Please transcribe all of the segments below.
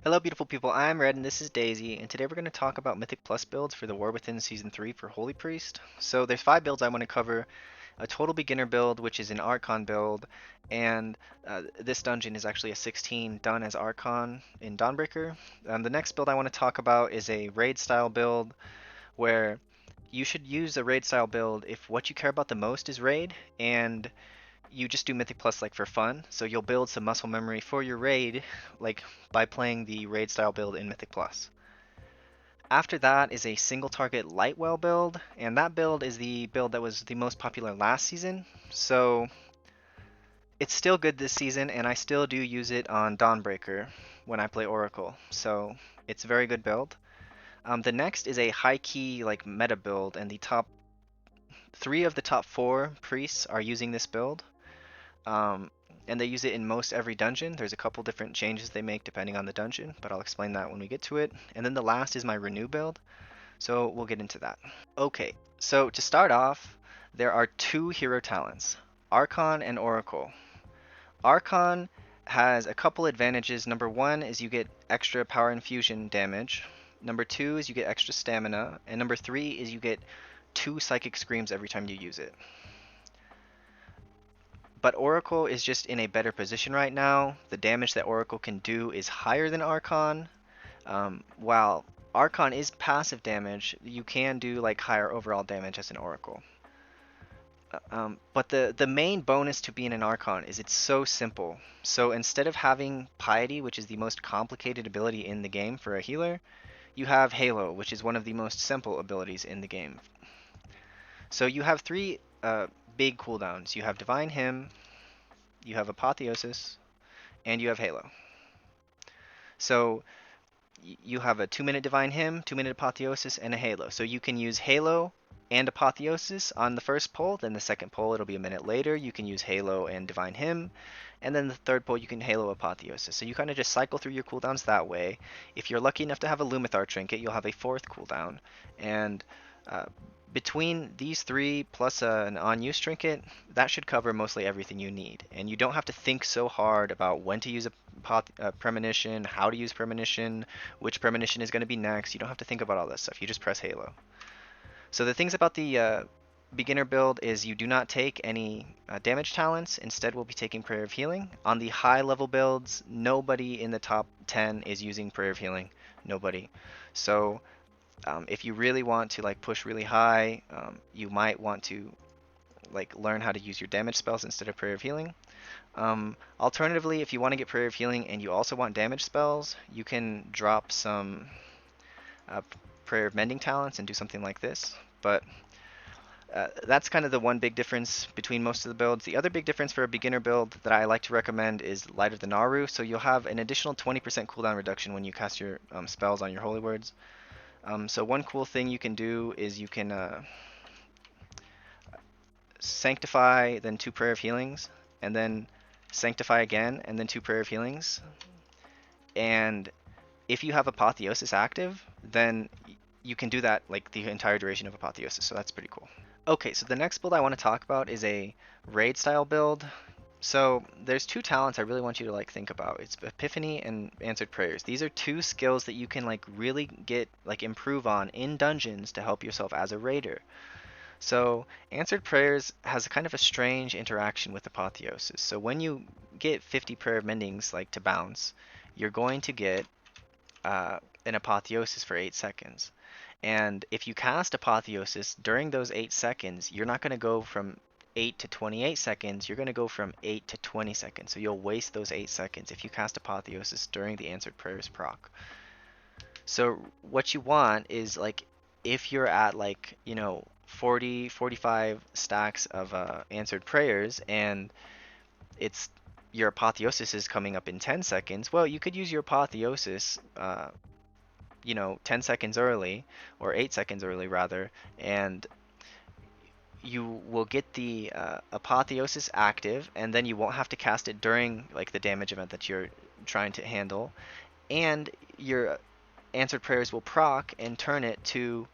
Hello beautiful people, I'm Red and this is Daisy, and today we're going to talk about Mythic Plus builds for the War Within Season 3 for Holy Priest. So there's 5 builds I want to cover. A total beginner build, which is an Archon build, and this dungeon is actually a 16 done as Archon in Dawnbreaker. The next build I want to talk about is a raid style build, where you should use a raid style build if what you care about the most is raid, and you just do Mythic Plus like for fun, so you'll build some muscle memory for your raid, like by playing the raid style build in Mythic Plus. After that is a single target Lightwell build, and that build is the build that was the most popular last season, so it's still good this season, and I still do use it on Dawnbreaker when I play Oracle, so it's a very good build. The next is a high key like meta build, and the top 3 of the top 4 priests are using this build. Um, and they use it in most every dungeon. There's a couple different changes they make depending on the dungeon, but I'll explain that when we get to it. And then the last is my renew build, so we'll get into that. Okay, so to start off, there are 2 hero talents, Archon and Oracle. Archon has a couple advantages. Number 1 is you get extra power infusion damage. Number 2 is you get extra stamina. And number 3 is you get 2 psychic screams every time you use it. But Oracle is just in a better position right now. The damage that Oracle can do is higher than Archon. While Archon is passive damage, you can do like higher overall damage as an Oracle. But the main bonus to being an Archon is it's so simple. So instead of having Piety, which is the most complicated ability in the game for a healer, you have Halo, which is one of the most simple abilities in the game. So you have 3 big cooldowns. You have Divine Hymn, you have Apotheosis, and you have Halo. So you have a 2-minute Divine Hymn, 2-minute Apotheosis, and a Halo. So you can use Halo and Apotheosis on the first pull, then the second pull it'll be a minute later. You can use Halo and Divine Hymn, and then the third pull you can Halo Apotheosis. So you kind of just cycle through your cooldowns that way. If you're lucky enough to have a Lumithar trinket, you'll have a 4th cooldown. And between these 3 plus an on-use trinket, that should cover mostly everything you need. And you don't have to think so hard about when to use a premonition, how to use premonition, which premonition is going to be next. You don't have to think about all that stuff. You just press Halo. So the things about the beginner build is you do not take any damage talents. Instead, we'll be taking Prayer of Healing. On the high level builds, nobody in the top 10 is using Prayer of Healing. Nobody. So if you really want to like push really high, you might want to like learn how to use your damage spells instead of Prayer of Healing. Alternatively, if you want to get Prayer of Healing and you also want damage spells, you can drop some Prayer of Mending talents and do something like this. But that's kind of the one big difference between most of the builds. The other big difference for a beginner build that I like to recommend is Light of the Naru. So you'll have an additional 20% cooldown reduction when you cast your spells on your holy words. So one cool thing you can do is you can Sanctify, then 2 Prayer of Healings, and then Sanctify again, and then 2 Prayer of Healings. And if you have Apotheosis active, then you can do that like the entire duration of Apotheosis, so that's pretty cool. Okay, so the next build I want to talk about is a raid style build. So there's 2 talents I really want you to like think about. It's Epiphany and Answered Prayers. These are 2 skills that you can like really get like improve on in dungeons to help yourself as a raider. So Answered Prayers has kind of a strange interaction with Apotheosis. So when you get 50 Prayer of Mendings like to bounce, you're going to get an Apotheosis for 8 seconds. And if you cast Apotheosis during those 8 seconds, you're not going to go from 8 to 28 seconds, you're going to go from 8 to 20 seconds. So you'll waste those 8 seconds if you cast Apotheosis during the Answered Prayers proc. So what you want is like if you're at like, 40, 45 stacks of Answered Prayers and it's your Apotheosis is coming up in 10 seconds, well, you could use your Apotheosis 10 seconds early, or 8 seconds early rather, and you will get the Apotheosis active, and then you won't have to cast it during like the damage event that you're trying to handle, and your Answered Prayers will proc and turn it to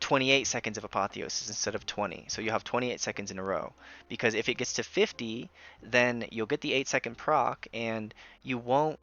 28 seconds of Apotheosis instead of 20. So you have 28 seconds in a row. Because if it gets to 50, then you'll get the 8-second proc, and you won't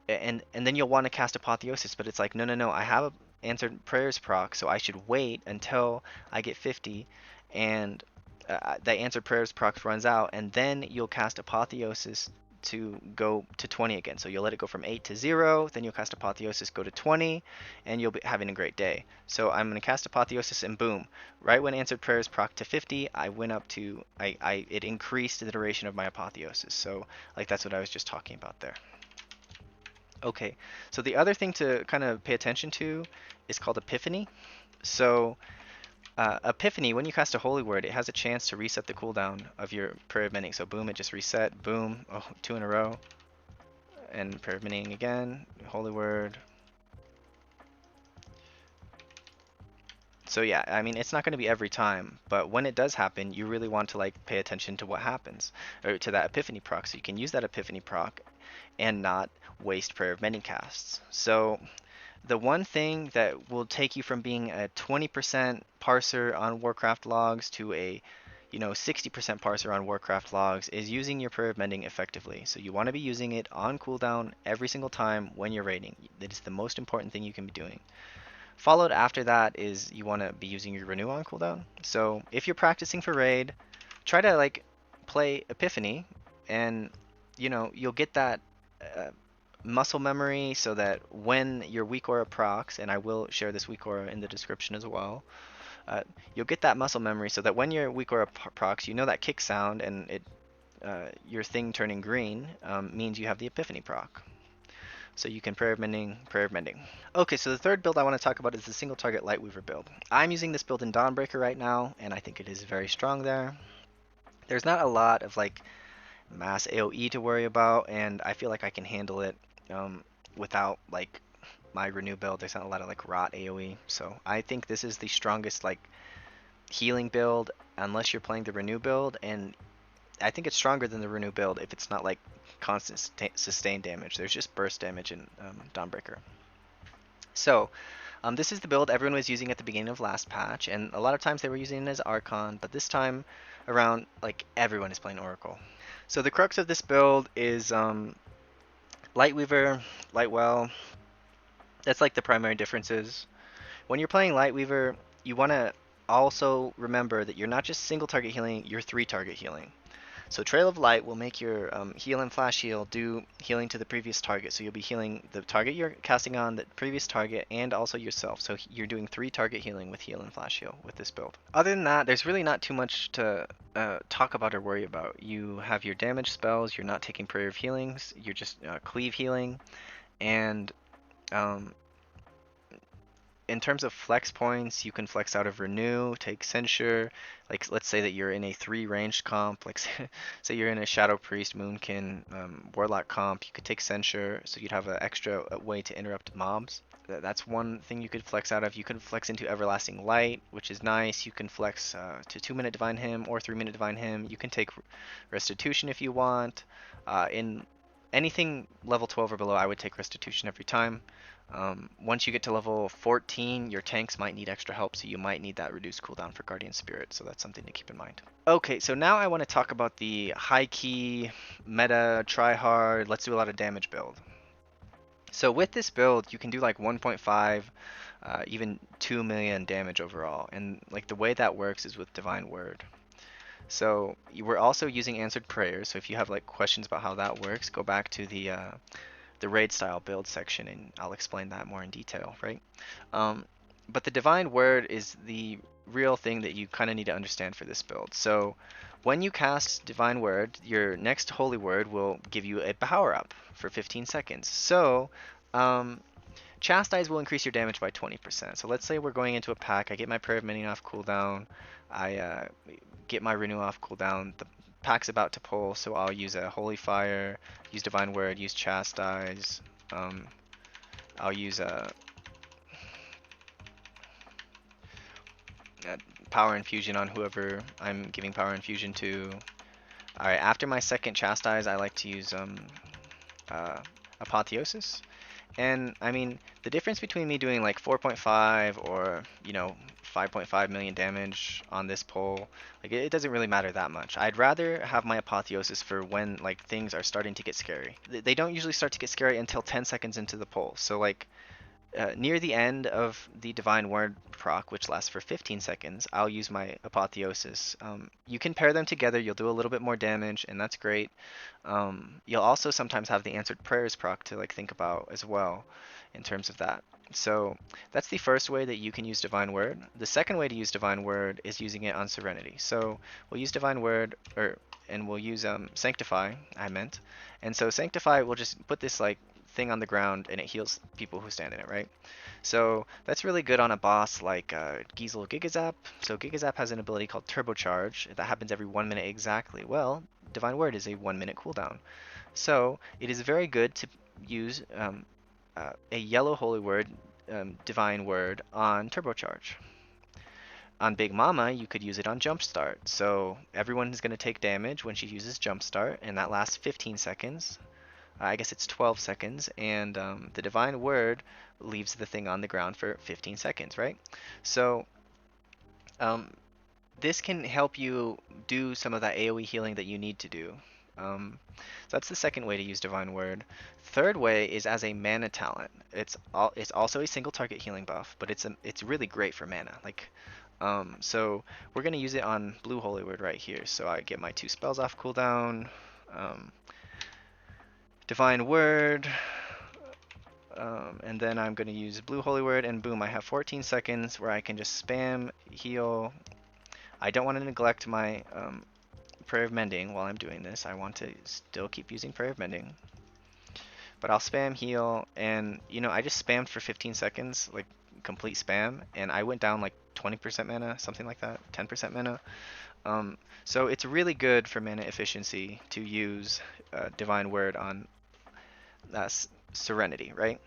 and then you'll want to cast Apotheosis, but it's like, no, no, no, I have a answered prayers proc, so I should wait until I get 50, and the answered prayers proc runs out, and then you'll cast Apotheosis to go to 20 again. So you'll let it go from 8 to 0, then you'll cast Apotheosis, go to 20, and you'll be having a great day. So I'm going to cast Apotheosis, and boom, right when answered prayers proc to 50, I went up to, it increased the duration of my Apotheosis. So like that's what I was just talking about there. Okay, so the other thing to kind of pay attention to is called Epiphany. So Epiphany, when you cast a holy word, it has a chance to reset the cooldown of your prayer of mending. So boom, it just reset. Boom, oh, 2 in a row, and prayer of mending again. Holy word. So yeah, I mean it's not going to be every time, but when it does happen, you really want to like pay attention to what happens, or to that Epiphany proc. So you can use that Epiphany proc and not waste prayer of mending casts. So the one thing that will take you from being a 20% parser on Warcraft Logs to a 60% parser on Warcraft Logs is using your Prayer of Mending effectively. So you want to be using it on cooldown every single time when you're raiding. That is the most important thing you can be doing. Followed after that is you want to be using your Renew on cooldown. So if you're practicing for raid, try to like play Epiphany, and you'll get that muscle memory so that when your Weakauras procs, and I will share this Weakauras in the description as well, you'll get that muscle memory so that when your Weakauras procs, you know that kick sound, and your thing turning green means you have the Epiphany proc. So you can prayer of mending, prayer of mending. Okay, so the third build I want to talk about is the single target Lightweaver build. I'm using this build in Dawnbreaker right now, and I think it is very strong there. There's not a lot of like mass AoE to worry about, and I feel like I can handle it without like my Renew build. There's not a lot of like rot AoE, so I think this is the strongest like healing build unless you're playing the Renew build, and I think it's stronger than the Renew build if it's not like constant sustained damage. There's just burst damage in Dawnbreaker. So this is the build everyone was using at the beginning of last patch, and a lot of times they were using it as Archon, but this time around like everyone is playing Oracle. So the crux of this build is Lightweaver, Lightwell. That's like the primary differences. When you're playing Lightweaver, you want to also remember that you're not just single target healing, you're 3 target healing. So Trail of Light will make your heal and flash heal do healing to the previous target. So you'll be healing the target you're casting on, the previous target, and also yourself. So you're doing 3 target healing with heal and flash heal with this build. Other than that, there's really not too much to talk about or worry about. You have your damage spells, you're not taking prayer of healings, you're just cleave healing, and in terms of flex points, you can flex out of Renew, take Censure. Like, let's say that you're in a 3 ranged comp, like say you're in a Shadow Priest, Moonkin, Warlock comp, you could take Censure, so you'd have an extra way to interrupt mobs. That's one thing you could flex out of. You can flex into Everlasting Light, which is nice. You can flex to 2-minute Divine Hymn or 3-minute Divine Hymn. You can take Restitution if you want. In anything level 12 or below, I would take Restitution every time. Once you get to level 14, your tanks might need extra help, so you might need that reduced cooldown for Guardian Spirit, so that's something to keep in mind. Okay, so now I want to talk about the high key, meta, try hard, let's do a lot of damage build. So with this build, you can do like 1.5, even 2 million damage overall, and like the way that works is with Divine Word. So we're also using answered prayers, so if you have like questions about how that works, go back to the raid style build section and I'll explain that more in detail, right? But the Divine Word is the real thing that you kind of need to understand for this build. So when you cast Divine Word, your next Holy Word will give you a power up for 15 seconds. So Chastise will increase your damage by 20%. So let's say we're going into a pack, I get my Prayer of Mending off cooldown, I get my Renew off cooldown, the pack's about to pull, so I'll use a Holy Fire, use Divine Word, use Chastise, I'll use a Power Infusion on whoever I'm giving Power Infusion to. Alright, after my second Chastise, I like to use Apotheosis. And I mean, the difference between me doing like 4.5 or, 5.5 million damage on this pull, like it doesn't really matter that much. I'd rather have my apotheosis for when like things are starting to get scary. They don't usually start to get scary until 10 seconds into the pull. So like near the end of the Divine Word proc, which lasts for 15 seconds, I'll use my Apotheosis. You can pair them together, you'll do a little bit more damage, and that's great. You'll also sometimes have the Answered Prayers proc to like think about as well in terms of that. So that's the first way that you can use Divine Word. The second way to use Divine Word is using it on Serenity. So we'll use Divine Word, and we'll use Sanctify, I meant. And so Sanctify, we'll just put this like thing on the ground and it heals people who stand in it, right? So that's really good on a boss like Giesel Gigazap. So Gigazap has an ability called Turbocharge that happens every 1 minute exactly. Well, Divine Word is a 1 minute cooldown. So it is very good to use a yellow Holy Word, Divine Word on Turbocharge. On Big Mama, you could use it on Jumpstart. So everyone is going to take damage when she uses Jumpstart, and that lasts 15 seconds. I guess it's 12 seconds, and the Divine Word leaves the thing on the ground for 15 seconds, right? So um, this can help you do some of that AoE healing that you need to do. So that's the second way to use Divine Word. Third way is as a mana talent. It's also a single target healing buff, but it's really great for mana. So we're gonna use it on Blue Holy Word right here. So I get my 2 spells off cooldown. Divine Word, and then I'm going to use Blue Holy Word, and boom, I have 14 seconds where I can just spam heal. I don't want to neglect my Prayer of Mending while I'm doing this. I want to still keep using Prayer of Mending. But I'll spam heal, and I just spammed for 15 seconds, like complete spam, and I went down like 20% mana, something like that, 10% mana. So it's really good for mana efficiency to use Divine Word on Serenity, right?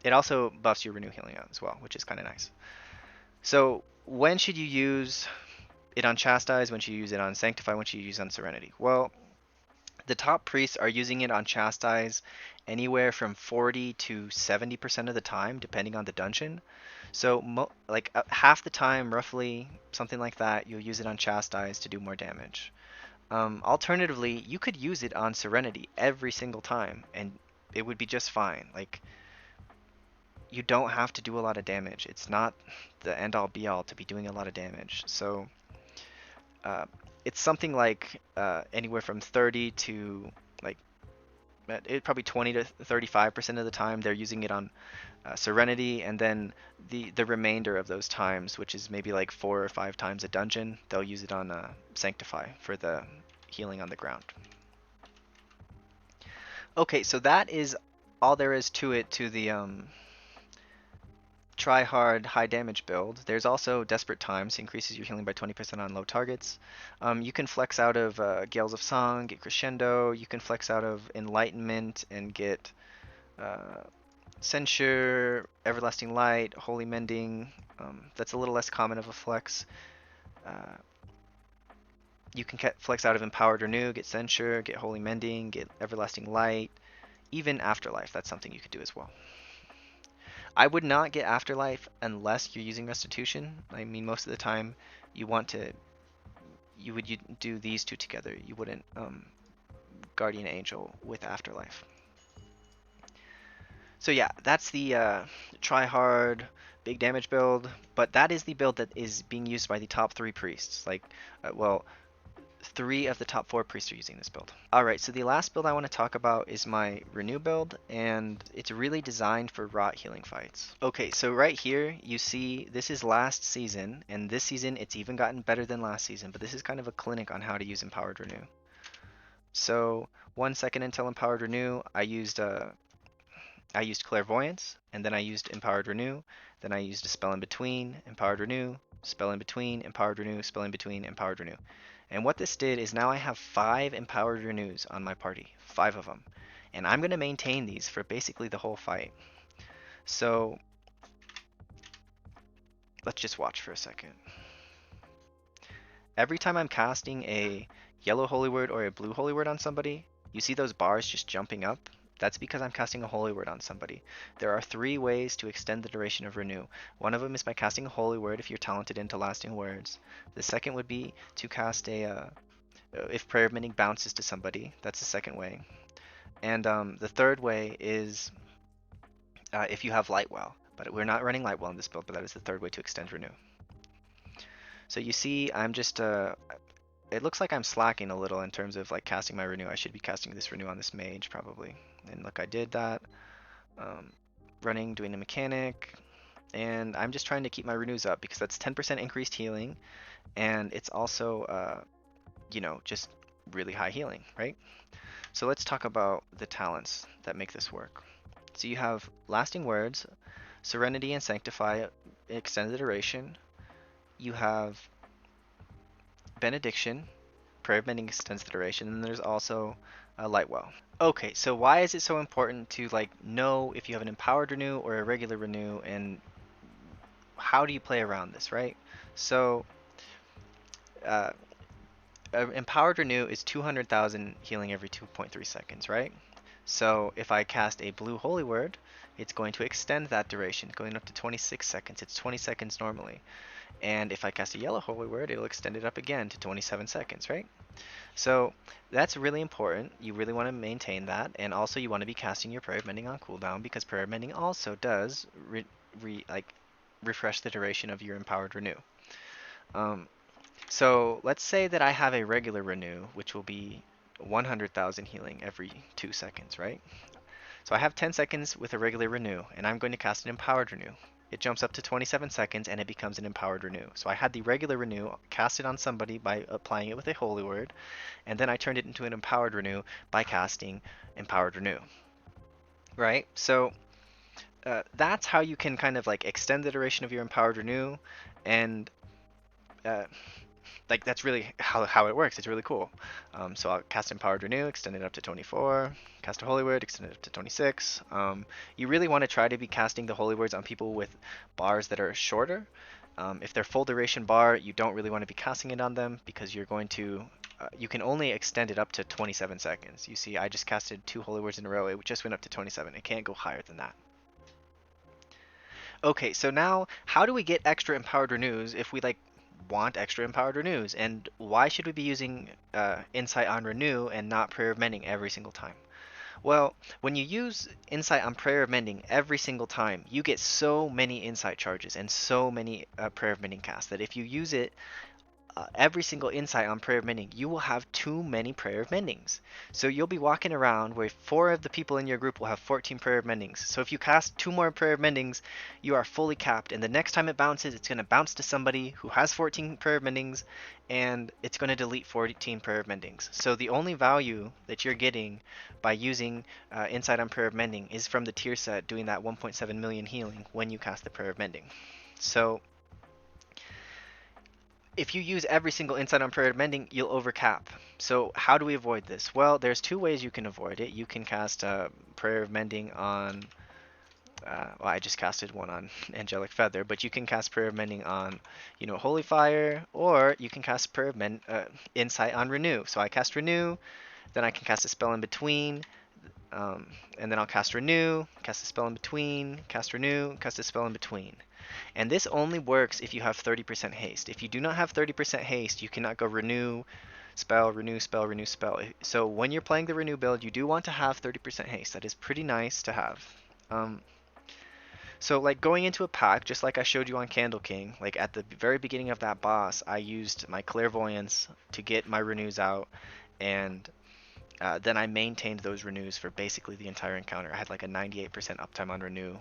It also buffs your Renew Healing out as well, which is kind of nice. So when should you use it on Chastise? When should you use it on Sanctify? When should you use it on Serenity? Well, the top priests are using it on Chastise anywhere from 40 to 70% of the time, depending on the dungeon. So half the time, roughly, something like that, you'll use it on Chastise to do more damage. Alternatively, you could use it on Serenity every single time, and it would be just fine. Like, you don't have to do a lot of damage. It's not the end-all be-all to be doing a lot of damage. So, it's something like anywhere from 30 to like probably 20 to 35% of the time they're using it on Serenity, and then the remainder of those times, which is maybe like 4 or 5 times a dungeon, they'll use it on Sanctify for the healing on the ground. Okay, so that is all there is to it, to the try hard high damage build. There's also Desperate Times, increases your healing by 20% on low targets. You can flex out of Gales of Song, get Crescendo. You can flex out of Enlightenment and get Censure, Everlasting Light, Holy Mending. That's a little less common of a flex. You can flex out of Empowered Renew, get Censure, get Holy Mending, get Everlasting Light. Even Afterlife, that's something you could do as well. I would not get Afterlife unless you're using Restitution. I mean, most of the time you would do these two together. You wouldn't Guardian Angel with Afterlife. So yeah, that's the try hard big damage build, but that is the build that is being used by the top 3 priests. Like, 3 of the top 4 priests are using this build. Alright, so the last build I want to talk about is my Renew build, and it's really designed for rot healing fights. Okay, so right here you see this is last season, and this season it's even gotten better than last season, but this is kind of a clinic on how to use Empowered Renew. So 1 second until Empowered Renew, I used Clairvoyance, and then I used Empowered Renew, then I used a spell in between, Empowered Renew, spell in between, Empowered Renew, spell in between, Empowered Renew. And what this did is now I have 5 Empowered Renews on my party, 5 of them. And I'm going to maintain these for basically the whole fight. So let's just watch for a second. Every time I'm casting a yellow Holy Word or a blue Holy Word on somebody, you see those bars just jumping up? That's because I'm casting a Holy Word on somebody. There are 3 ways to extend the duration of Renew. One of them is by casting a Holy Word if you're talented into lasting words. The second would be to cast if Prayer of Mending bounces to somebody. That's the second way. And the third way is if you have Lightwell. But we're not running Lightwell in this build, but that is the third way to extend Renew. So you see, I'm just it looks like I'm slacking a little in terms of like casting my Renew. I should be casting this Renew on this mage probably. And look, I did that. Doing a mechanic, and I'm just trying to keep my Renews up because that's 10% increased healing, and it's also, just really high healing, right? So let's talk about the talents that make this work. So you have Lasting Words, Serenity and Sanctify, extended duration. You have Benediction, Prayer of Mending extends the duration, and there's also Lightwell. Okay, so why is it so important to like know if you have an empowered renew or a regular renew, and how do you play around this, right? So, uh, empowered renew is 200,000 healing every 2.3 seconds, right? So if I cast a blue holy word, it's going to extend that duration, going up to 26 seconds. It's 20 seconds normally. And if I cast a yellow holy word, it'll extend it up again to 27 seconds, right? So that's really important. You really want to maintain that, and also you want to be casting your Prayer of Mending on cooldown because Prayer of Mending also does refresh the duration of your empowered renew. So let's say that I have a regular renew, which will be 100,000 healing every 2 seconds, right? So I have 10 seconds with a regular renew, and I'm going to cast an empowered renew. It jumps up to 27 seconds and it becomes an empowered renew. So I had the regular renew, cast it on somebody by applying it with a holy word, and then I turned it into an empowered renew by casting empowered renew. Right? So that's how you can kind of like extend the duration of your empowered renew, and like that's really how it works. It's really cool. So I'll cast Empowered Renew, extend it up to 24. Cast a Holy Word, extend it up to 26. You really want to try to be casting the Holy Words on people with bars that are shorter. If they're full duration bar, you don't really want to be casting it on them because you're going to you can only extend it up to 27 seconds. You see, I just casted 2 Holy Words in a row. It just went up to 27. It can't go higher than that. Okay, so now how do we get extra Empowered Renews if we like want extra empowered renews, and why should we be using insight on renew and not prayer of mending every single time? Well, when you use insight on prayer of mending every single time, you get so many insight charges and so many prayer of mending casts that if you use it every single insight on prayer of mending, you will have too many prayer of mendings. So you'll be walking around where 4 of the people in your group will have 14 prayer of mendings. So if you cast 2 more prayer of mendings, you are fully capped, and the next time it bounces, it's going to bounce to somebody who has 14 prayer of mendings, and it's going to delete 14 prayer of mendings. So the only value that you're getting by using insight on prayer of mending is from the tier set doing that 1.7 million healing when you cast the prayer of mending. So if you use every single insight on prayer of mending, you'll overcap. So how do we avoid this? Well, there's 2 ways you can avoid it. You can cast prayer of mending on well, I just casted one on Angelic Feather, but you can cast prayer of mending on, Holy Fire, or you can cast prayer of insight on renew. So I cast renew, then I can cast a spell in between, and then I'll cast renew, cast a spell in between, cast renew, cast a spell in between. And this only works if you have 30% haste. If you do not have 30% haste, you cannot go renew, spell, renew, spell, renew, spell. So when you're playing the renew build, you do want to have 30% haste. That is pretty nice to have. So like going into a pack, just like I showed you on Candle King, like at the very beginning of that boss, I used my clairvoyance to get my renews out, and then I maintained those renews for basically the entire encounter. I had like a 98% uptime on renew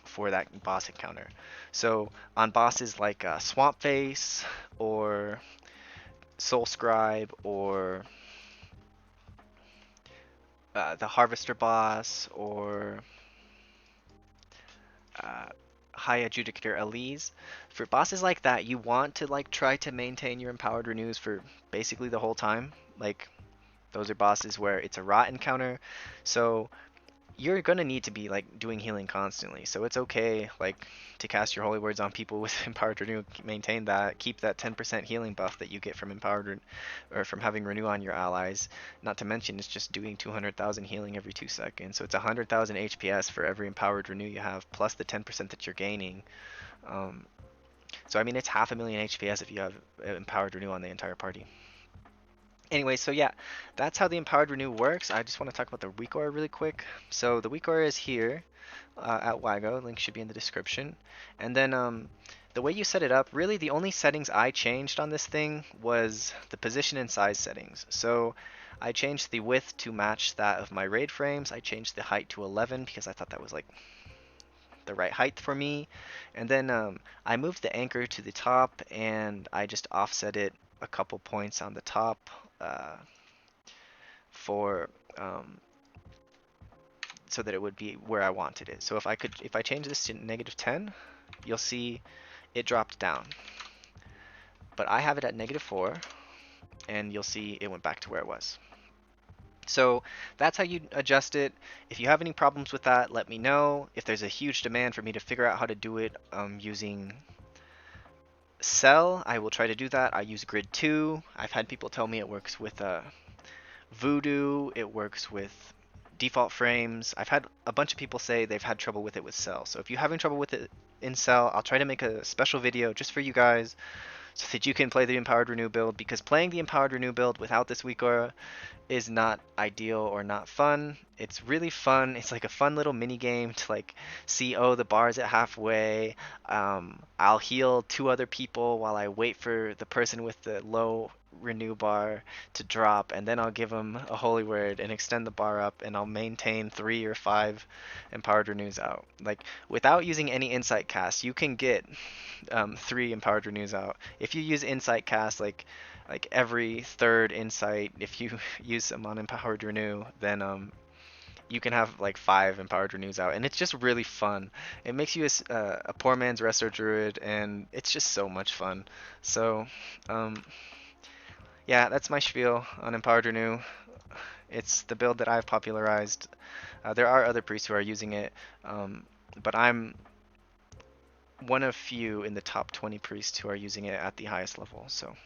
for that boss encounter. So on bosses like Swamp Face or Soul Scribe or the Harvester boss or High Adjudicator Elise, for bosses like that, you want to like try to maintain your empowered renews for basically the whole time. Like those are bosses where it's a rot encounter, so you're gonna need to be like doing healing constantly. So it's okay like to cast your holy words on people with empowered renew, maintain that, keep that 10% healing buff that you get from or from having renew on your allies. Not to mention it's just doing 200,000 healing every 2 seconds. So it's 100,000 HPS for every empowered renew you have, plus the 10% that you're gaining. Um, so I mean it's half a million HPS if you have empowered renew on the entire party. Anyway, so yeah, that's how the empowered renew works. I just want to talk about the Weakora really quick. So the Weakora is here at Wago. Link should be in the description. And then the way you set it up, really the only settings I changed on this thing was the position and size settings. So I changed the width to match that of my raid frames. I changed the height to 11 because I thought that was like the right height for me. And then I moved the anchor to the top and I just offset it a couple points on the top for so that it would be where I wanted it. So if I change this to -10, you'll see it dropped down. But I have it at -4, and you'll see it went back to where it was. So that's how you adjust it. If you have any problems with that, let me know. If there's a huge demand for me to figure out how to do it using Cell, I will try to do that. I use Grid 2. I've had people tell me it works with Voodoo, it works with default frames. I've had a bunch of people say they've had trouble with it with Cell. So if you're having trouble with it in Cell, I'll try to make a special video just for you guys so that you can play the Empowered Renew build, because playing the Empowered Renew build without this Weakora is not ideal or not fun. It's really fun. It's like a fun little mini game to like see, oh, the bar's at halfway. I'll heal 2 other people while I wait for the person with the low renew bar to drop, and then I'll give them a holy word and extend the bar up, and I'll maintain 3 or 5 empowered renews out. Like without using any insight cast, you can get 3 empowered renews out. If you use insight cast, like every third insight, if you use them on empowered renew, then you can have like 5 empowered renews out, and it's just really fun. It makes you a poor man's resto druid, and it's just so much fun. So yeah, that's my spiel on empowered renew. It's the build that I've popularized. There are other priests who are using it, but I'm one of few in the top 20 priests who are using it at the highest level. So